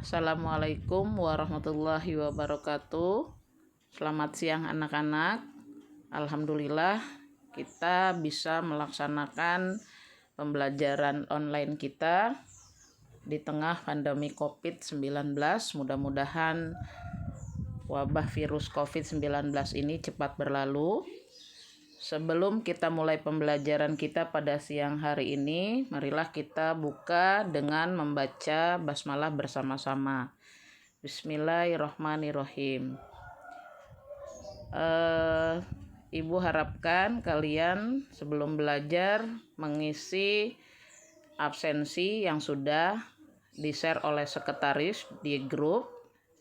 Assalamualaikum warahmatullahi wabarakatuh. Selamat siang anak-anak. Alhamdulillah kita bisa melaksanakan pembelajaran online kita di tengah pandemi COVID-19. Mudah-mudahan wabah virus COVID-19 ini cepat berlalu. Sebelum kita mulai pembelajaran kita pada siang hari ini, marilah kita buka dengan membaca basmalah bersama-sama. Bismillahirrahmanirrahim. Ibu harapkan kalian sebelum belajar mengisi absensi yang sudah di-share oleh sekretaris di grup.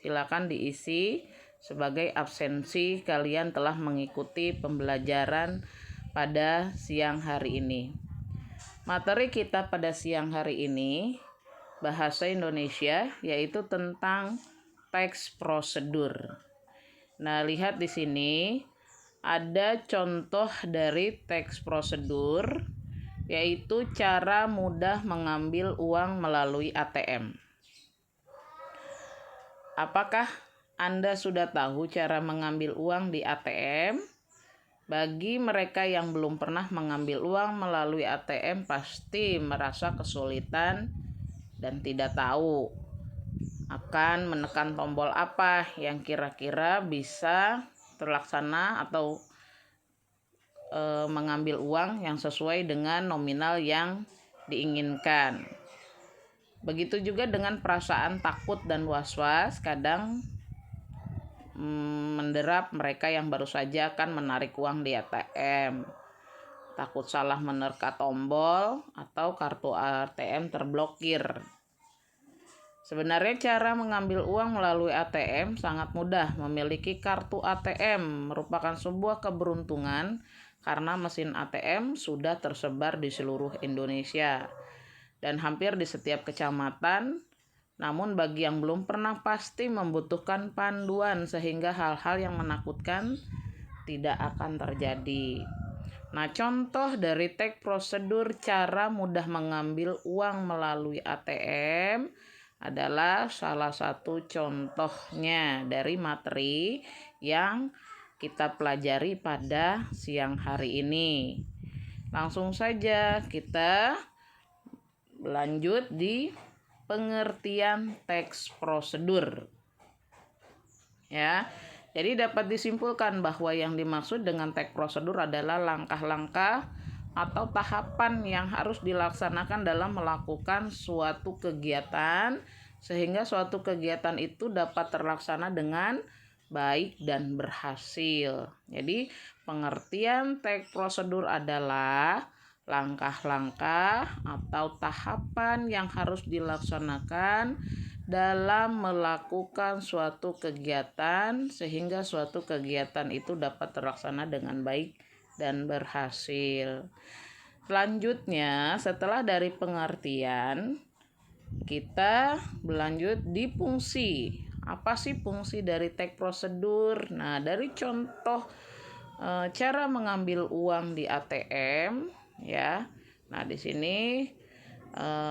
Silakan diisi sebagai absensi kalian telah mengikuti pembelajaran pada siang hari ini. Materi kita pada siang hari ini bahasa Indonesia, yaitu tentang teks prosedur. Nah, lihat di sini ada contoh dari teks prosedur, yaitu cara mudah mengambil uang melalui ATM. Apakah Anda sudah tahu cara mengambil uang di ATM? Bagi mereka yang belum pernah mengambil uang melalui ATM pasti merasa kesulitan dan tidak tahu akan menekan tombol apa yang kira-kira bisa terlaksana atau mengambil uang yang sesuai dengan nominal yang diinginkan. Begitu juga dengan perasaan takut dan was-was kadang menderap mereka yang baru saja akan menarik uang di ATM. Takut salah menerka tombol atau kartu ATM terblokir. Sebenarnya cara mengambil uang melalui ATM sangat mudah. Memiliki kartu ATM merupakan sebuah keberuntungan karena mesin ATM sudah tersebar di seluruh Indonesia dan hampir di setiap kecamatan. Namun bagi yang belum pernah pasti membutuhkan panduan sehingga hal-hal yang menakutkan tidak akan terjadi. Nah, contoh dari teks prosedur cara mudah mengambil uang melalui ATM adalah salah satu contohnya dari materi yang kita pelajari pada siang hari ini. Langsung saja kita lanjut di pengertian teks prosedur. Ya. Jadi dapat disimpulkan bahwa yang dimaksud dengan teks prosedur adalah langkah-langkah atau tahapan yang harus dilaksanakan dalam melakukan suatu kegiatan sehingga suatu kegiatan itu dapat terlaksana dengan baik dan berhasil. Jadi pengertian teks prosedur adalah langkah-langkah atau tahapan yang harus dilaksanakan dalam melakukan suatu kegiatan sehingga suatu kegiatan itu dapat terlaksana dengan baik dan berhasil. Selanjutnya, setelah dari pengertian, kita berlanjut di fungsi. Apa sih fungsi dari teks prosedur? Nah, dari contoh cara mengambil uang di ATM, ya. Nah, di sini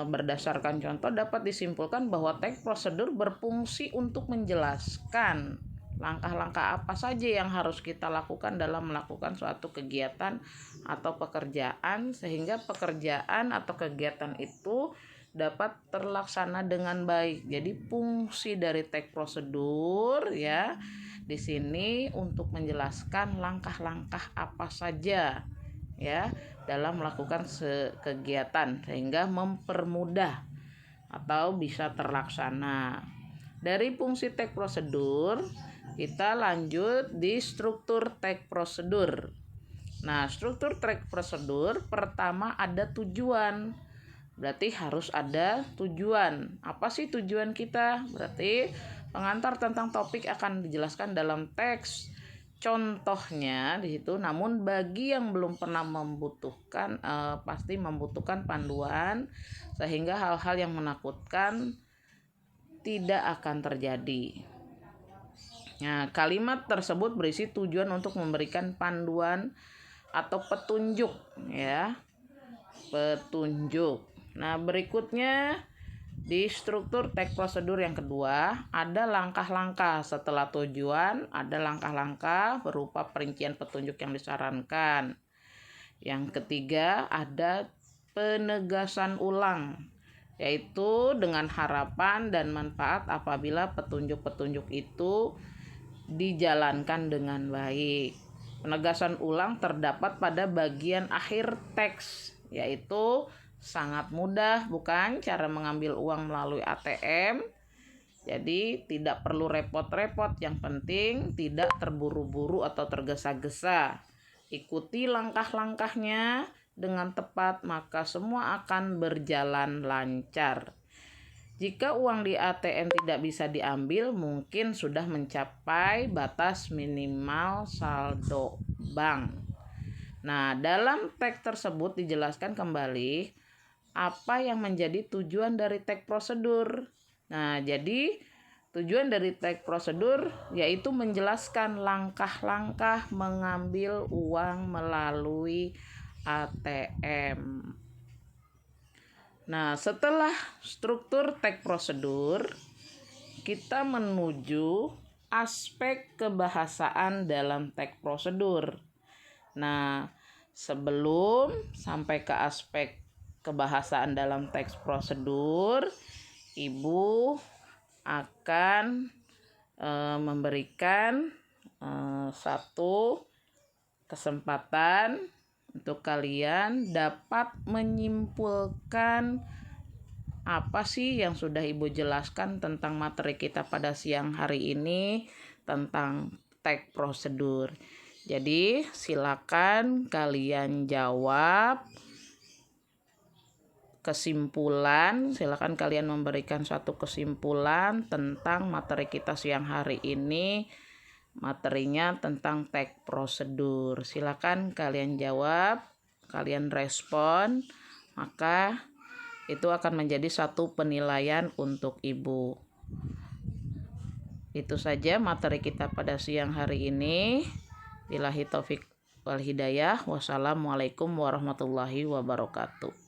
berdasarkan contoh dapat disimpulkan bahwa teks prosedur berfungsi untuk menjelaskan langkah-langkah apa saja yang harus kita lakukan dalam melakukan suatu kegiatan atau pekerjaan sehingga pekerjaan atau kegiatan itu dapat terlaksana dengan baik. Jadi fungsi dari teks prosedur ya di sini untuk menjelaskan langkah-langkah apa saja ya dalam melakukan kegiatan sehingga mempermudah atau bisa terlaksana. Dari fungsi teks prosedur kita lanjut di struktur teks prosedur. Nah, struktur teks prosedur pertama ada tujuan. Berarti harus ada tujuan. Apa sih tujuan kita? Berarti pengantar tentang topik akan dijelaskan dalam teks. Contohnya di situ, namun bagi yang belum pernah membutuhkan pasti membutuhkan panduan sehingga hal-hal yang menakutkan tidak akan terjadi. Nah, kalimat tersebut berisi tujuan untuk memberikan panduan atau petunjuk ya. Petunjuk. Nah, berikutnya Di struktur teks prosedur yang kedua, ada langkah-langkah setelah tujuan, ada langkah-langkah berupa perincian petunjuk yang disarankan. Yang ketiga, ada penegasan ulang, yaitu dengan harapan dan manfaat apabila petunjuk-petunjuk itu dijalankan dengan baik. Penegasan ulang terdapat pada bagian akhir teks, yaitu sangat mudah, bukan? Cara mengambil uang melalui ATM. Jadi tidak perlu repot-repot, yang penting tidak terburu-buru atau tergesa-gesa. Ikuti langkah-langkahnya dengan tepat, maka semua akan berjalan lancar. Jika uang di ATM tidak bisa diambil, mungkin sudah mencapai batas minimal saldo bank. Nah, dalam teks tersebut dijelaskan kembali apa yang menjadi tujuan dari teks prosedur. Nah, jadi tujuan dari teks prosedur yaitu menjelaskan langkah-langkah mengambil uang melalui ATM. Nah, setelah struktur teks prosedur, kita menuju aspek kebahasaan dalam teks prosedur. Nah, sebelum sampai ke aspek kebahasaan dalam teks prosedur, Ibu akan memberikan satu kesempatan untuk kalian dapat menyimpulkan apa sih yang sudah Ibu jelaskan tentang materi kita pada siang hari ini tentang teks prosedur. Jadi silakan kalian jawab kesimpulan, silakan kalian memberikan suatu kesimpulan tentang materi kita siang hari ini. Materinya tentang teks prosedur. Silakan kalian jawab, kalian respon, maka itu akan menjadi satu penilaian untuk Ibu. Itu saja materi kita pada siang hari ini. Billahi taufik wal hidayah. Wassalamualaikum warahmatullahi wabarakatuh.